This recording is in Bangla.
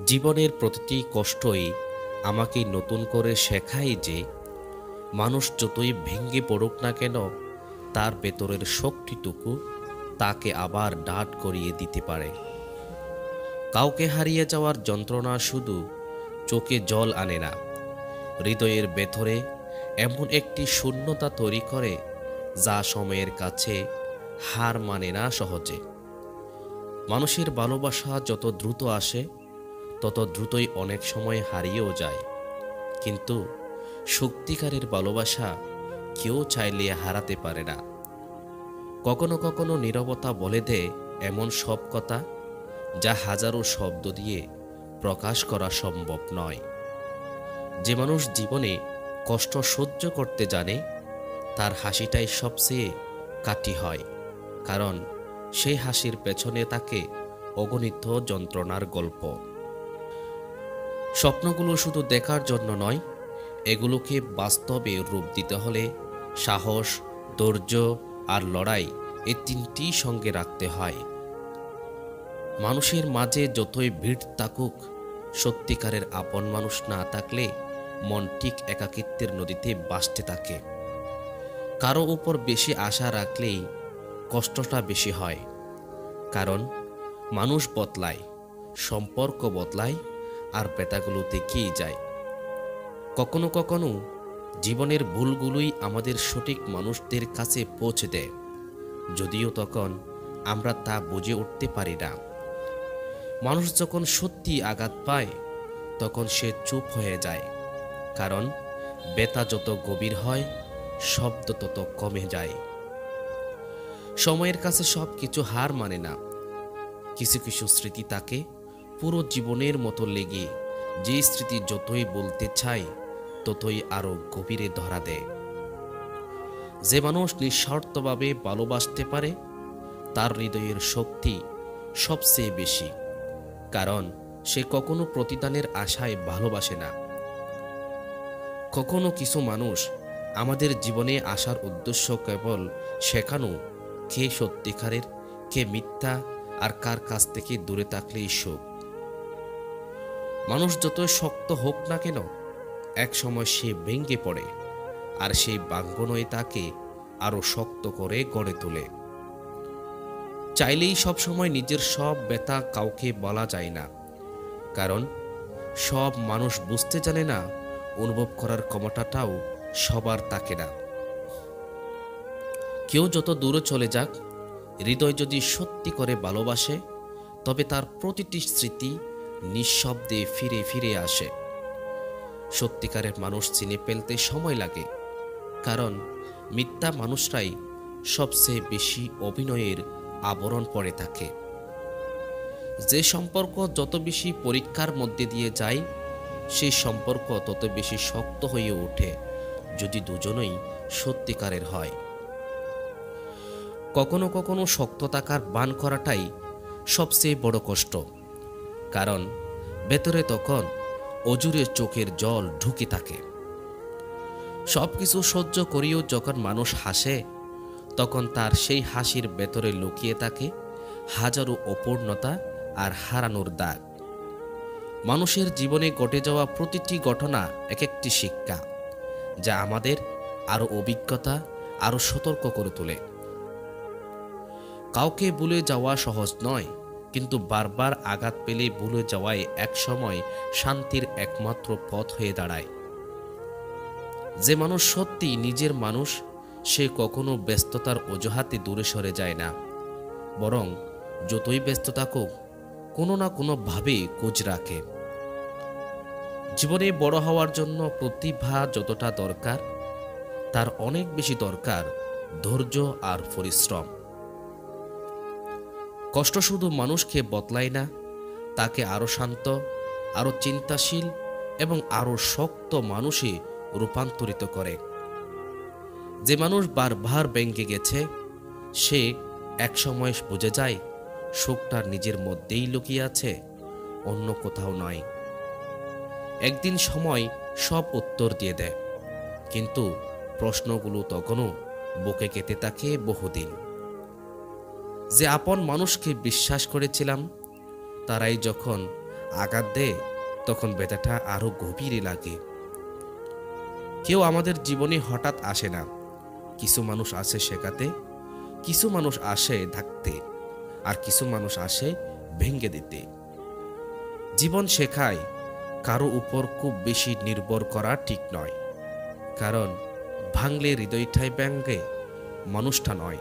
জীবনের প্রতিটি কষ্টই আমাকে নতুন করে শেখায় যে মানুষ যতই ভেঙে পড়ুক না কেন, তার ভেতরের শক্তিটুকু তাকে আবার দাঁড় করিয়ে দিতে পারে। কাউকে হারিয়ে যাওয়ার যন্ত্রণা শুধু চোখে জল আনে না, হৃদয়ের ভেতরে এমন একটি শূন্যতা তৈরি করে যা সময়ের কাছে হার মানে না সহজে। মানুষের ভালোবাসা যত দ্রুত আসে তত দ্রুতই অনেক সময় হারিয়েও যায়, কিন্তু সত্যিকারের ভালোবাসা কেউ চাইলে হারাতে পারে না। কখনো কখনো নীরবতা বলে দেয় এমন সব কথা যা হাজারো শব্দ দিয়ে প্রকাশ করা সম্ভব নয়। যে মানুষ জীবনে কষ্ট সহ্য করতে জানে, তার হাসিটাই সবচেয়ে কাটি হয়, কারণ সেই হাসির পেছনে থাকে অগণিত যন্ত্রণার গল্প। স্বপ্নগুলো শুধু দেখার জন্য নয়, এগুলোকে বাস্তবে রূপ দিতে হলে সাহস, ধৈর্য আর লড়াই, এই তিনটি সঙ্গে রাখতে হয়। মানুষের মাঝে যতই ভিড় থাকুক, সত্যিকারের আপন মানুষ না থাকলে মন ঠিক একাকিত্বের নদীতে ভাসতে থাকে। কারো উপর বেশি আশা রাখলেই কষ্টটা বেশি হয়, কারণ মানুষ বদলায়, সম্পর্ক বদলায়, আর ব্যথাগুলো থেকেই যায়। কখনো কখনো জীবনের ভুলগুলোই আমাদের সঠিক মানুষদের কাছে পৌঁছে দেয়, যদিও তখন আমরা তা বুঝে উঠতে পারি না। মানুষ যখন সত্যি আঘাত পায় তখন সে চুপ হয়ে যায়, কারণ ব্যথা যত গভীর হয় শব্দ তত কমে যায়। সময়ের কাছে সব কিছু হার মানে না, কিছু কিছু স্মৃতি তাকে পুরো জীবনের মতো লেগে, যে স্মৃতি যতই বলতে চায় ততই আরো গভীরে ধরা দেয়। যে মানুষ নিঃস্বার্থভাবে ভালোবাসতে পারে তার হৃদয়ের শক্তি সবচেয়ে বেশি, কারণ সে কখনো প্রতিদানের আশায় ভালোবাসে না। কখনো কিছু মানুষ আমাদের জীবনে আসার উদ্দেশ্য কেবল শেখানো কে সত্যিকারের, কে মিথ্যা, আর কার কাছ থেকে দূরে থাকলেই সুখ। মানুষ যতই শক্ত হোক না কেন, এক সময় সে ভেঙে পড়ে, আর সেই ভাঙ্গনই তাকে আরো শক্ত করে গড়ে তোলে। চাইলেই সবসময় নিজের সব ব্যথা কাউকে বলা যায় না, কারণ সব মানুষ বুঝতে জানে না, অনুভব করার ক্ষমতাটাও সবার থাকে না। কেউ যত দূরে চলে যাক, হৃদয় যদি সত্যি করে ভালোবাসে তবে তার প্রতিটি স্মৃতি নিঃশব্দে ফিরে ফিরে আসে। সত্যিকারের মানুষ চিনে ফেলতে সময় লাগে, কারণ মিথ্যা মানুষরাই সবচেয়ে বেশি অভিনয়ের আবরণ পড়ে থাকে। যে সম্পর্ক যত বেশি পরীক্ষার মধ্যে দিয়ে যায়, সেই সম্পর্ক তত বেশি শক্ত হয়ে ওঠে যদি দুজনেই সত্যিকারের হয়। কখনো কখনো শক্ত থাকার বান করাটাই সবচেয়ে বড় কষ্ট, কারণ ভেতরে তখন অজুরে চোখের জল ঢুকে থাকে। সবকিছু সহ্য করিও যখন মানুষ হাসে, তখন তার সেই হাসির ভেতরে লুকিয়ে থাকে হাজারো অপূর্ণতা আর হারানোর দাগ। মানুষের জীবনে ঘটে যাওয়া প্রতিটি ঘটনা এক একটি শিক্ষা, যা আমাদের আরো অভিজ্ঞতা, আরো সতর্ক করে তোলে। কাউকে ভুলে যাওয়া সহজ নয়, কিন্তু বারবার আঘাত পেলে ভুলে যাওয়াই একসময় শান্তির একমাত্র পথ হয়ে দাঁড়ায়। যে মানুষ সত্যি নিজের মানুষ, সে কখনো ব্যস্ততার অজুহাতে দূরে সরে যায় না, বরং যতই ব্যস্ত থাকুক কোনো না কোনোভাবে খোঁজ রাখে। জীবনে বড় হওয়ার জন্য প্রতিভা যতটা দরকার, তার অনেক বেশি দরকার ধৈর্য আর পরিশ্রম। কষ্ট শুধু মানুষকে বদলায় না, তাকে আরো শান্ত, আরো চিন্তাশীল এবং আরো শক্ত মানুষে রূপান্তরিত করে। যে মানুষ বারবার ভেঙে গেছে, সে একসময় বুঝে যায় সুখটা নিজের মধ্যেই লুকিয়ে আছে, অন্য কোথাও নয়। একদিন সময় সব উত্তর দিয়ে দেয়, কিন্তু প্রশ্নগুলো তখনও বুকে গেঁথে থাকে বহুদিন। যে আপন মানুষকে বিশ্বাস করেছিলাম, তারাই যখন আঘাত দেয় তখন ব্যথাটা আরো গভীরে লাগে। কেউ আমাদের জীবনে হঠাৎ আসে না, কিছু মানুষ আসে শেখাতে, কিছু মানুষ আসে থাকতে, আর কিছু মানুষ আসে ভেঙে দিতে। জীবন শেখায় কারো উপর খুব বেশি নির্ভর করা ঠিক নয়, কারণ ভাঙলে হৃদয়টাই ভাঙে, মানুষটা নয়।